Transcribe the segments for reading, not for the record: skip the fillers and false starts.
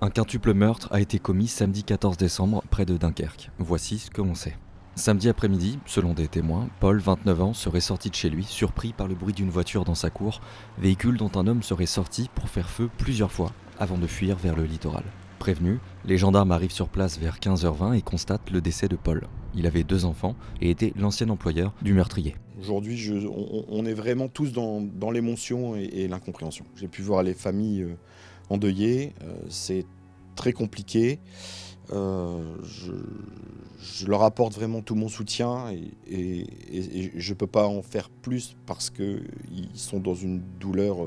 Un quintuple meurtre a été commis samedi 14 décembre près de Dunkerque. Voici ce que l'on sait. Samedi après-midi, selon des témoins, Paul, 29 ans, serait sorti de chez lui, surpris par le bruit d'une voiture dans sa cour, véhicule dont un homme serait sorti pour faire feu plusieurs fois avant de fuir vers le littoral. Prévenus, les gendarmes arrivent sur place vers 15h20 et constatent le décès de Paul. Il avait 2 enfants et était l'ancien employeur du meurtrier. Aujourd'hui, on est vraiment tous dans l'émotion et l'incompréhension. J'ai pu voir les familles endeuillées, c'est très compliqué. Je leur apporte vraiment tout mon soutien et je ne peux pas en faire plus parce qu'ils sont dans une douleur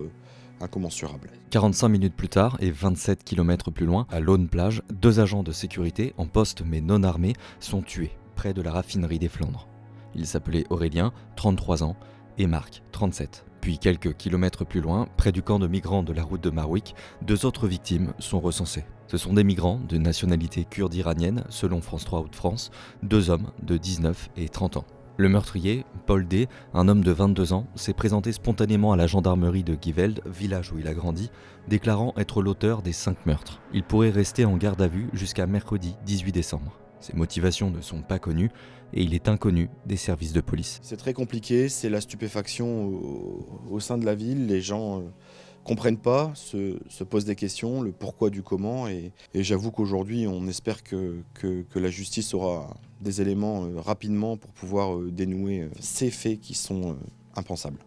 incommensurable. 45 minutes plus tard et 27 km plus loin, à Laune-Plage, 2 agents de sécurité, en poste mais non armés, sont tués, près de la raffinerie des Flandres. Ils s'appelaient Aurélien, 33 ans, et Marc, 37. Puis quelques kilomètres plus loin, près du camp de migrants de la route de Marwick, 2 autres victimes sont recensées. Ce sont des migrants de nationalité kurde iranienne, selon France 3 Hauts-de-France, 2 hommes de 19 et 30 ans. Le meurtrier, Paul D., un homme de 22 ans, s'est présenté spontanément à la gendarmerie de Givelde, village où il a grandi, déclarant être l'auteur des 5 meurtres. Il pourrait rester en garde à vue jusqu'à mercredi 18 décembre. Ses motivations ne sont pas connues et il est inconnu des services de police. C'est très compliqué, c'est la stupéfaction au sein de la ville. Les gens comprennent pas, se posent des questions, le pourquoi du comment. Et j'avoue qu'aujourd'hui, on espère que la justice aura des éléments rapidement pour pouvoir dénouer ces faits qui sont impensables.